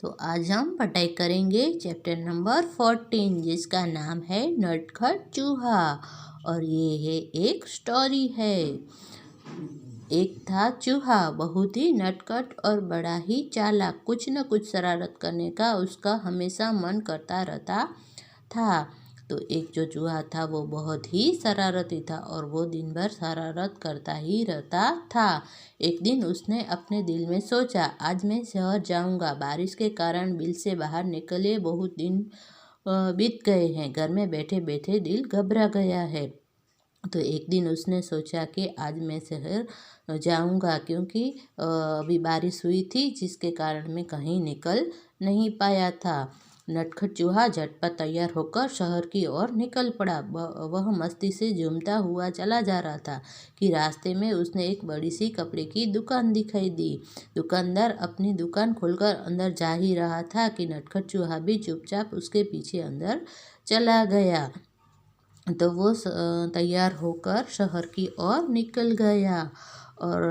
तो आज हम पढ़ाई करेंगे चैप्टर नंबर 14 जिसका नाम है नटखट चूहा। और ये है एक स्टोरी है। एक था चूहा, बहुत ही नटखट और बड़ा ही चालाक। कुछ न कुछ शरारत करने का उसका हमेशा मन करता रहता था। तो एक जो चूहा था वो बहुत ही शरारती था और वो दिन भर शरारत करता ही रहता था। एक दिन उसने अपने दिल में सोचा, आज मैं शहर जाऊंगा। बारिश के कारण बिल से बाहर निकले बहुत दिन बीत गए हैं। घर में बैठे बैठे दिल घबरा गया है। तो एक दिन उसने सोचा कि आज मैं शहर जाऊंगा, क्योंकि अभी बारिश हुई थी जिसके कारण मैं कहीं निकल नहीं पाया था। नटखट चूहा झटपट तैयार होकर शहर की ओर निकल पड़ा। वह मस्ती से झूमता हुआ चला जा रहा था कि रास्ते में उसने एक बड़ी सी कपड़े की दुकान दिखाई दी। दुकानदार अपनी दुकान खोलकर अंदर जा ही रहा था कि नटखट चूहा भी चुपचाप उसके पीछे अंदर चला गया। तो वो तैयार होकर शहर की ओर निकल गया और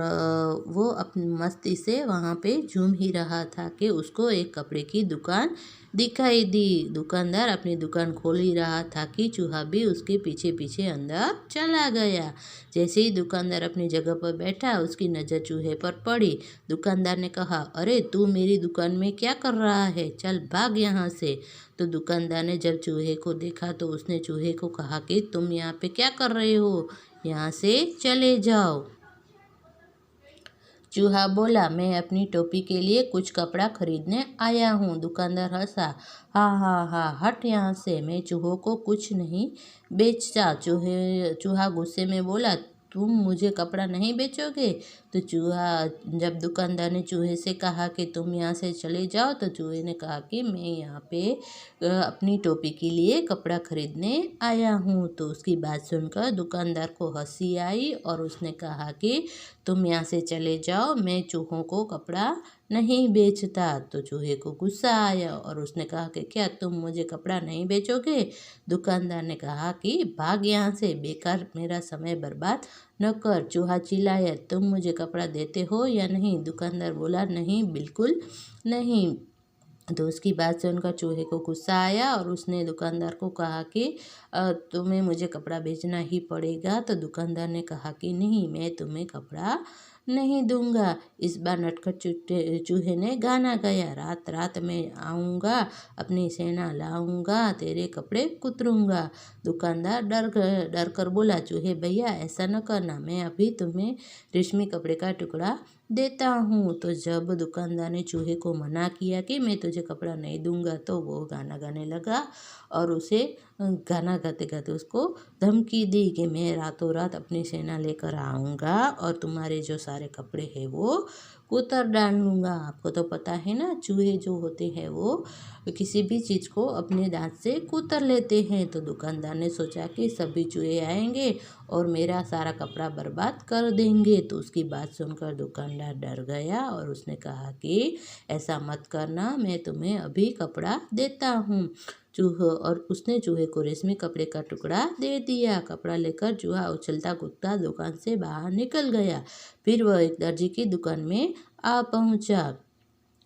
वो अपनी मस्ती से वहाँ पे झूम ही रहा था कि उसको एक कपड़े की दुकान दिखाई दी। दुकानदार अपनी दुकान खोल ही रहा था कि चूहा भी उसके पीछे पीछे अंदर चला गया। जैसे ही दुकानदार अपनी जगह पर बैठा, उसकी नज़र चूहे पर पड़ी। दुकानदार ने कहा, अरे तू मेरी दुकान में क्या कर रहा है, चल भाग यहाँ से। तो दुकानदार ने जब चूहे को देखा तो उसने चूहे को कहा कि तुम यहाँ पे क्या कर रहे हो, यहाँ से चले जाओ। चूहा बोला, मैं अपनी टोपी के लिए कुछ कपड़ा खरीदने आया हूँ। दुकानदार हंसा, हाँ हाँ हाँ, हट यहाँ से, मैं चूहों को कुछ नहीं बेचता। चूहा गुस्से में बोला, तुम मुझे कपड़ा नहीं बेचोगे? तो जब दुकानदार ने चूहे से कहा कि तुम यहाँ से चले जाओ, तो चूहे ने कहा कि मैं यहाँ पे अपनी टोपी के लिए कपड़ा खरीदने आया हूँ। तो उसकी बात सुनकर दुकानदार को हंसी आई और उसने कहा कि तुम यहाँ से चले जाओ, मैं चूहों को कपड़ा नहीं बेचता। तो चूहे को गुस्सा आया और उसने कहा कि क्या तुम मुझे कपड़ा नहीं बेचोगे? दुकानदार ने कहा कि भाग यहाँ से, बेकार मेरा समय बर्बाद न कर। चूहा चिल्लाया, तुम मुझे कपड़ा देते हो या नहीं? दुकानदार बोला, नहीं, बिल्कुल नहीं। तो उसकी बात सुनकर चूहे को गुस्सा आया और उसने दुकानदार को कहा कि तुम्हें मुझे कपड़ा बेचना ही पड़ेगा। तो दुकानदार ने कहा कि नहीं, मैं तुम्हें कपड़ा नहीं दूंगा। इस बार नटखट चूहे ने गाना गाया, रात रात में आऊँगा, अपनी सेना लाऊंगा, तेरे कपड़े कुतरूंगा। दुकानदार डर कर बोला, चूहे भैया ऐसा न करना, मैं अभी तुम्हें रेशमी कपड़े का टुकड़ा देता हूँ। तो जब दुकानदार ने चूहे को मना किया कि मैं तुझे कपड़ा नहीं दूंगा, तो वो गाना गाने लगा और उसे गाना गाते गाते उसको धमकी दी कि मैं रातों रात अपनी सेना लेकर आऊँगा और तुम्हारे जो सारे कपड़े हैं वो कुतर डालूंगा। आपको तो पता है ना, चूहे जो होते हैं वो किसी भी चीज़ को अपने दांत से कुतर लेते हैं। तो दुकानदार ने सोचा कि सभी चूहे आएंगे और मेरा सारा कपड़ा बर्बाद कर देंगे। तो उसकी बात सुनकर दुकानदार डर गया और उसने कहा कि ऐसा मत करना, मैं तुम्हें अभी कपड़ा देता हूँ। और उसने चूहे को रेशमी कपड़े का टुकड़ा दे दिया। कपड़ा लेकर चूहा उछलता कूदता दुकान से बाहर निकल गया। फिर वह एक दर्जी की दुकान में आ पहुंचा।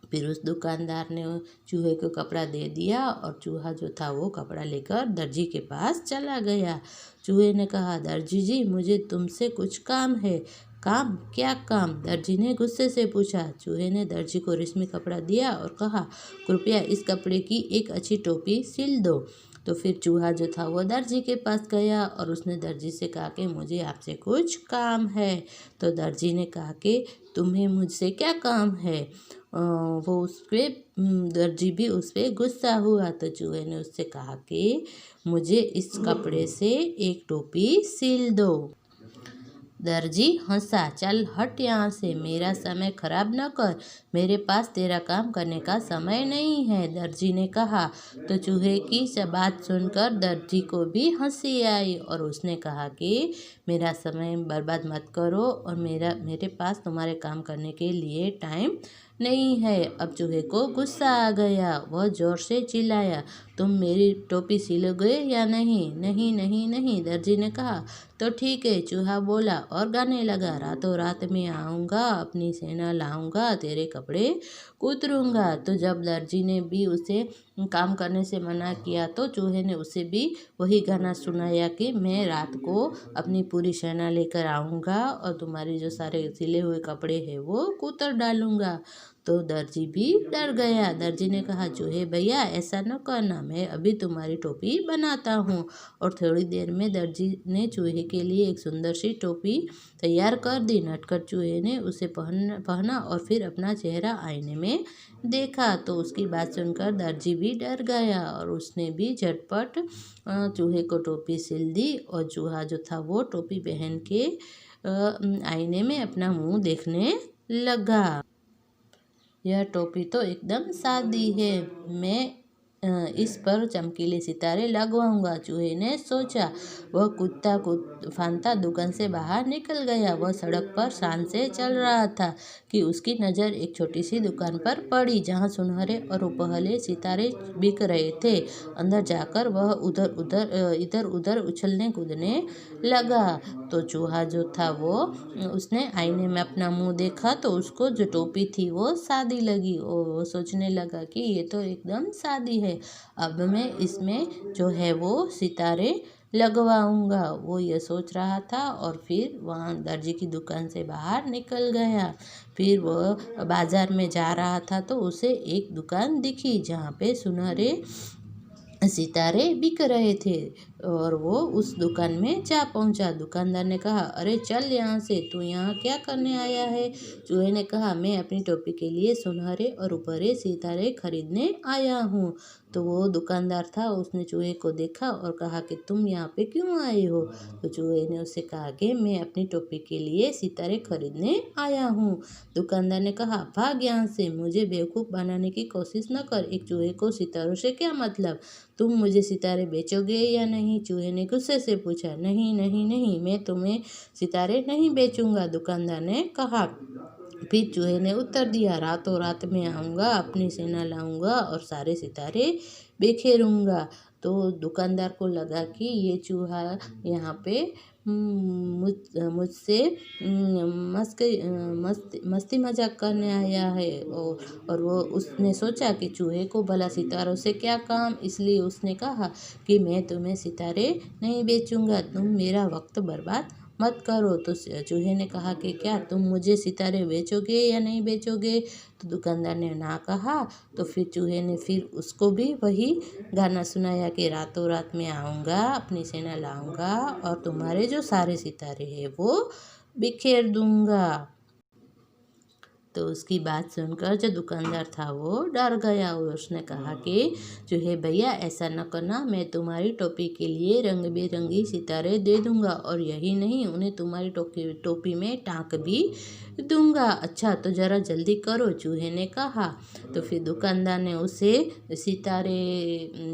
फिर उस दुकानदार ने चूहे को कपड़ा दे दिया और चूहा जो था वो कपड़ा लेकर दर्जी के पास चला गया। चूहे ने कहा, दर्जी जी, मुझे तुमसे कुछ काम है। काम? क्या काम? दर्जी ने गुस्से से पूछा। चूहे ने दर्जी को रेशमी कपड़ा दिया और कहा, कृपया इस कपड़े की एक अच्छी टोपी सिल दो। तो फिर चूहा जो था वो दर्जी के पास गया और उसने दर्जी से कहा कि मुझे आपसे कुछ काम है। तो दर्जी ने कहा कि तुम्हें मुझसे क्या काम है? वो उस पर दर्जी भी उस पर गुस्सा हुआ। तो चूहे ने उससे कहा कि मुझे इस कपड़े से एक टोपी सिल दो। दर्जी हंसा, चल हट यहाँ से, मेरा समय खराब न कर, मेरे पास तेरा काम करने का समय नहीं है, दर्जी ने कहा। तो चूहे की बात सुनकर दर्जी को भी हंसी आई और उसने कहा कि मेरा समय बर्बाद मत करो और मेरे पास तुम्हारे काम करने के लिए टाइम नहीं है। अब चूहे को गुस्सा आ गया, वह जोर से चिल्लाया, तुम मेरी टोपी सिलोगे या नहीं? नहीं नहीं नहीं, दर्जी ने कहा। तो ठीक है, चूहा बोला और गाने लगा। रातों रात में आऊँगा, अपनी सेना लाऊंगा, तेरे कपड़े कुतरूंगा। तो जब दर्जी ने भी उसे काम करने से मना किया तो चूहे ने उसे भी वही गाना सुनाया कि मैं रात को अपनी पूरी सेना लेकर आऊँगा और तुम्हारे जो सारे सिले हुए कपड़े हैं वो कुतर डालूँगा। तो दर्जी भी डर गया। दर्जी ने कहा, चूहे भैया ऐसा न करना, मैं अभी तुम्हारी टोपी बनाता हूँ। और थोड़ी देर में दर्जी ने चूहे के लिए एक सुंदर सी टोपी तैयार कर दी। नटखट चूहे ने उसे पहना और फिर अपना चेहरा आईने में देखा। तो उसकी बात सुनकर दर्जी भी डर गया और उसने भी झटपट चूहे को टोपी सिल दी। और चूहा जो था वो टोपी पहन के आईने में अपना मुंह देखने लगा। यह टोपी तो एकदम सादी है, मैं इस पर चमकीले सितारे लगवाऊंगा, चूहे ने सोचा। वह कूदता फांदता दुकान से बाहर निकल गया। वह सड़क पर शान से चल रहा था कि उसकी नज़र एक छोटी सी दुकान पर पड़ी जहाँ सुनहरे और रुपहले सितारे बिक रहे थे। अंदर जाकर वह इधर उधर उछलने कूदने लगा। तो चूहा जो था वो उसने आईने में अपना मुंह देखा तो उसको जो टोपी थी वो सादी लगी। वो सोचने लगा कि ये तो एकदम सादी है, अब मैं इसमें जो है वो सितारे लगवाऊंगा। वो ये सोच रहा था और फिर वहाँ दर्जी की दुकान से बाहर निकल गया। फिर वह बाजार में जा रहा था तो उसे एक दुकान दिखी जहाँ पे सुनहरे सितारे बिक रहे थे और वो उस दुकान में जा पहुंचा। दुकानदार ने कहा, अरे चल यहाँ से, तू यहाँ क्या करने आया है? चूहे ने कहा, मैं अपनी टोपी के लिए सुनहरे और रुपहले सितारे खरीदने आया हूँ। तो वो दुकानदार था, उसने चूहे को देखा और कहा कि तुम यहाँ पे क्यों आए हो? तो चूहे ने उससे कहा कि मैं अपनी टोपी के लिए सितारे खरीदने आया हूँ। दुकानदार ने कहा, भाग यहाँ से, मुझे बेवकूफ़ बनाने की कोशिश न कर। एक चूहे को सितारों से क्या मतलब? तुम मुझे सितारे बेचोगे या नहीं? चूहे ने गुस्से से पूछा। नहीं नहीं नहीं, मैं तुम्हें सितारे नहीं बेचूंगा, दुकानदार ने कहा। फिर चूहे ने उत्तर दिया, रातों रात में आऊँगा, अपनी सेना लाऊंगा और सारे सितारे बिखेरूंगा। तो दुकानदार को लगा कि ये चूहा यहाँ पे मुझसे मस्ती मजाक करने आया है। और वो उसने सोचा कि चूहे को भला सितारों से क्या काम, इसलिए उसने कहा कि मैं तुम्हें सितारे नहीं बेचूंगा, तुम मेरा वक्त बर्बाद मत करो। तो चूहे ने कहा कि क्या तुम मुझे सितारे बेचोगे या नहीं बेचोगे? तो दुकानदार ने ना कहा। तो फिर चूहे ने फिर उसको भी वही गाना सुनाया कि रातों रात में आऊँगा, अपनी सेना लाऊंगा और तुम्हारे जो सारे सितारे हैं वो बिखेर दूंगा। तो उसकी बात सुनकर जो दुकानदार था वो डर गया और उसने कहा कि चूहे भैया ऐसा न करना, मैं तुम्हारी टोपी के लिए रंग बिरंगी सितारे दे दूंगा और यही नहीं, उन्हें तुम्हारी टोपी में टाँक भी दूंगा। अच्छा तो ज़रा जल्दी करो, चूहे ने कहा। तो फिर दुकानदार ने उसे सितारे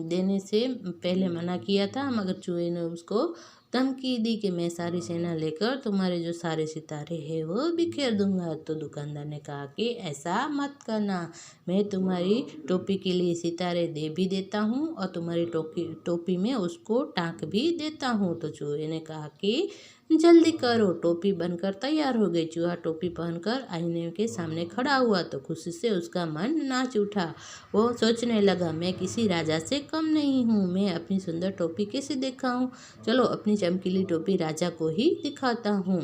देने से पहले मना किया था, मगर चूहे ने उसको धमकी दी कि मैं सारी सेना लेकर तुम्हारे जो सारे सितारे हैं वो बिखेर दूंगा। तो दुकानदार ने कहा कि ऐसा मत करना, मैं तुम्हारी टोपी के लिए सितारे दे भी देता हूँ और तुम्हारी टोपी में उसको टाँक भी देता हूँ। तो चूहे ने कहा कि जल्दी करो। टोपी बनकर तैयार हो गई। चूहा टोपी पहनकर आईने के सामने खड़ा हुआ तो खुशी से उसका मन नाच उठा। वो सोचने लगा, मैं किसी राजा से कम नहीं हूँ, मैं अपनी सुंदर टोपी कैसे दिखाऊं? चलो अपनी चमकीली टोपी राजा को ही दिखाता हूँ।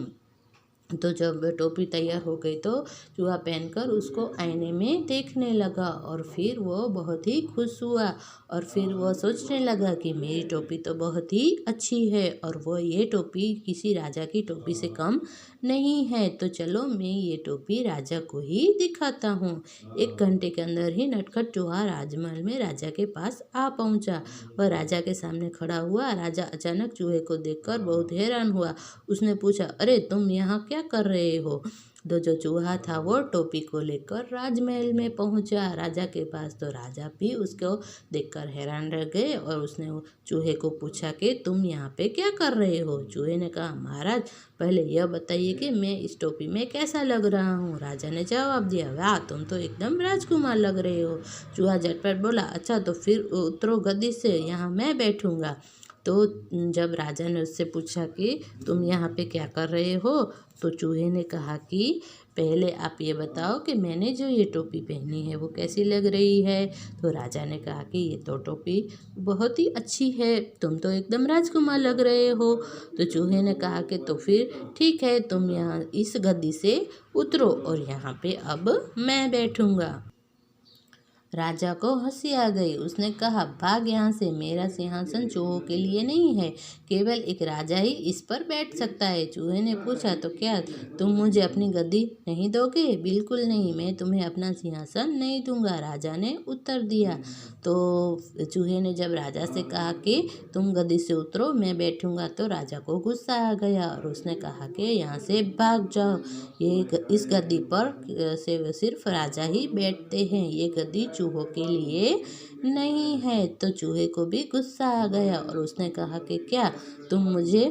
तो जब टोपी तैयार हो गई तो चूहा पहनकर उसको आईने में देखने लगा और फिर वो बहुत ही खुश हुआ और फिर वो सोचने लगा कि मेरी टोपी तो बहुत ही अच्छी है और वो ये टोपी किसी राजा की टोपी से कम नहीं है। तो चलो मैं ये टोपी राजा को ही दिखाता हूँ। 1 घंटे के अंदर ही नटखट चूहा राजमहल में राजा के पास आ पहुँचा। वह राजा के सामने खड़ा हुआ। राजा अचानक चूहे को देखकर बहुत हैरान हुआ। उसने पूछा, अरे तुम यहाँ क्या कर रहे हो? जो चूहा था वो टोपी को लेकर राजमहल में पहुंचा राजा के पास। तो राजा भी उसको देखकर हैरान रह गए और उसने चूहे को पूछा कि तुम यहाँ पे क्या कर रहे हो। चूहे ने कहा, महाराज पहले यह बताइए कि मैं इस टोपी में कैसा लग रहा हूँ। राजा ने जवाब दिया, वाह तुम तो एकदम राजकुमार लग रहे हो। चूहा झटपट बोला, अच्छा तो फिर उतरो गद्दी से, यहाँ मैं बैठूंगा। तो जब राजा ने उससे पूछा कि तुम यहाँ पे क्या कर रहे हो, तो चूहे ने कहा कि पहले आप ये बताओ कि मैंने जो ये टोपी पहनी है वो कैसी लग रही है। तो राजा ने कहा कि ये तो टोपी बहुत ही अच्छी है, तुम तो एकदम राजकुमार लग रहे हो। तो चूहे ने कहा कि तो फिर ठीक है, तुम यहाँ इस गद्दी से उतरो और यहाँ पे अब मैं बैठूंगा। राजा को हंसी आ गई। उसने कहा, भाग यहाँ से, मेरा सिंहासन चूहों के लिए नहीं है, केवल एक राजा ही इस पर बैठ सकता है। चूहे ने पूछा, तो क्या तुम मुझे अपनी गद्दी नहीं दोगे? बिल्कुल नहीं, मैं तुम्हें अपना सिंहासन नहीं दूंगा, राजा ने उत्तर दिया। तो चूहे ने जब राजा से कहा कि तुम गद्दी से उतरो, मैं बैठूंगा, तो राजा को गुस्सा आ गया और उसने कहा कि यहाँ से भाग जाओ, इस गद्दी पर सिर्फ राजा ही बैठते हैं, ये गद्दी चूहों के लिए नहीं है। तो चूहे को भी गुस्सा आ गया और उसने कहा कि क्या तुम मुझे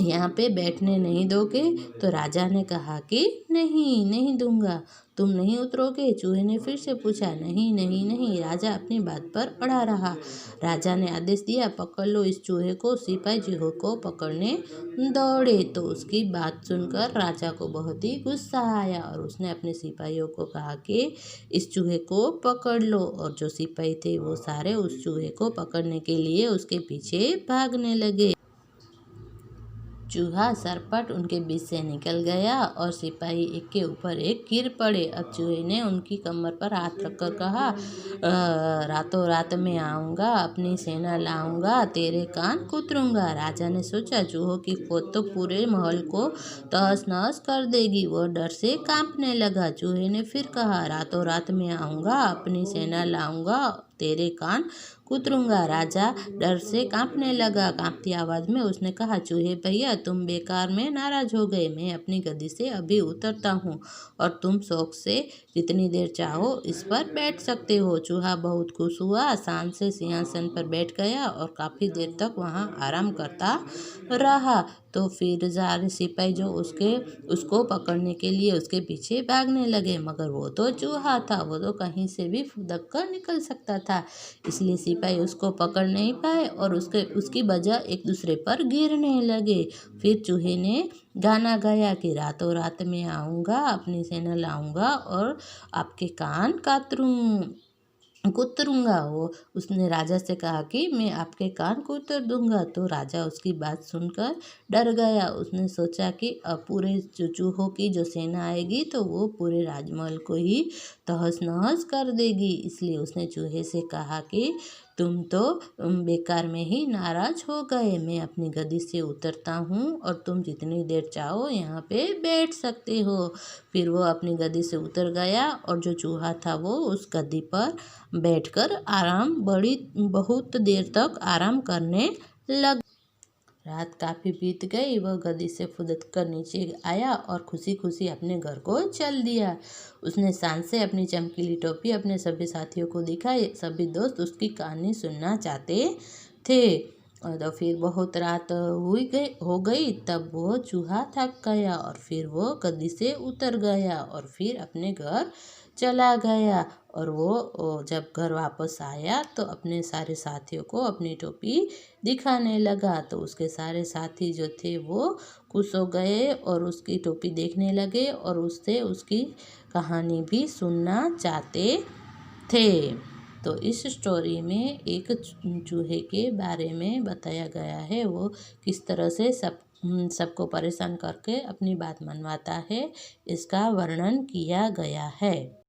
यहाँ पे बैठने नहीं दोगे? तो राजा ने कहा कि नहीं, नहीं दूंगा, तुम नहीं उतरोगे? चूहे ने फिर से पूछा, नहीं नहीं नहीं। राजा अपनी बात पर अड़ा रहा। राजा ने आदेश दिया, पकड़ लो इस चूहे को। सिपाही चूहे को पकड़ने दौड़े। तो उसकी बात सुनकर राजा को बहुत ही गुस्सा आया और उसने अपने सिपाहियों को कहा कि इस चूहे को पकड़ लो। और जो सिपाही थे वो सारे उस चूहे को पकड़ने के लिए उसके पीछे भागने लगे। चूहा सरपट उनके बीच से निकल गया और सिपाही एक के ऊपर एक गिर पड़े। अब चूहे ने उनकी कमर पर हाथ रखकर कहा, रातों रात में आऊँगा, अपनी सेना लाऊंगा, तेरे कान कुतरूंगा। राजा ने सोचा, चूहों की फौज तो पूरे महल को तहस नहस कर देगी। वह डर से कांपने लगा। चूहे ने फिर कहा, रातों रात में आऊँगा, अपनी सेना लाऊंगा, तेरे कान कुतरूंगा। राजा डर से कांपने लगा। कांपती आवाज में उसने कहा, चूहे भैया तुम बेकार में नाराज हो गए, मैं अपनी गद्दी से अभी उतरता हूँ और तुम शौक से जितनी देर चाहो इस पर बैठ सकते हो। चूहा बहुत खुश हुआ, शान से सिंहासन पर बैठ गया और काफ़ी देर तक वहाँ आराम करता रहा। तो फिर सारे सिपाही जो उसको पकड़ने के लिए उसके पीछे भागने लगे, मगर वो तो चूहा था, वो तो कहीं से भी फुदक कर निकल सकता था, इसलिए सिपाही उसको पकड़ नहीं पाए और उसकी वजह एक दूसरे पर गिरने लगे। फिर चूहे ने गाना गाया कि रातों रात में आऊँगा, अपनी सेना लाऊंगा और आपके कान कुतरूंगा। वो उसने राजा से कहा कि मैं आपके कान कुतर दूंगा। तो राजा उसकी बात सुनकर डर गया। उसने सोचा कि अब पूरे चूहों की जो सेना आएगी तो वो पूरे राजमहल को ही तहस नहस कर देगी। इसलिए उसने चूहे से कहा कि तुम तो बेकार में ही नाराज हो गए, मैं अपनी गद्दी से उतरता हूँ और तुम जितनी देर चाहो यहाँ पे बैठ सकते हो। फिर वो अपनी गद्दी से उतर गया और जो चूहा था वो उस गद्दी पर बैठकर बहुत देर तक आराम करने लग। रात काफ़ी बीत गई। वह गद्दी से फुदक कर नीचे आया और खुशी खुशी अपने घर को चल दिया। उसने शान से अपनी चमकीली टोपी अपने सभी साथियों को दिखाई। सभी दोस्त उसकी कहानी सुनना चाहते थे। और तो फिर बहुत रात हो गई तब वो चूहा थक गया और फिर वो गद्दी से उतर गया और फिर अपने घर चला गया। और वो जब घर वापस आया तो अपने सारे साथियों को अपनी टोपी दिखाने लगा। तो उसके सारे साथी जो थे वो खुश हो गए और उसकी टोपी देखने लगे और उससे उसकी कहानी भी सुनना चाहते थे। तो इस स्टोरी में एक चूहे के बारे में बताया गया है, वो किस तरह से सबको परेशान करके अपनी बात मनवाता है, इसका वर्णन किया गया है।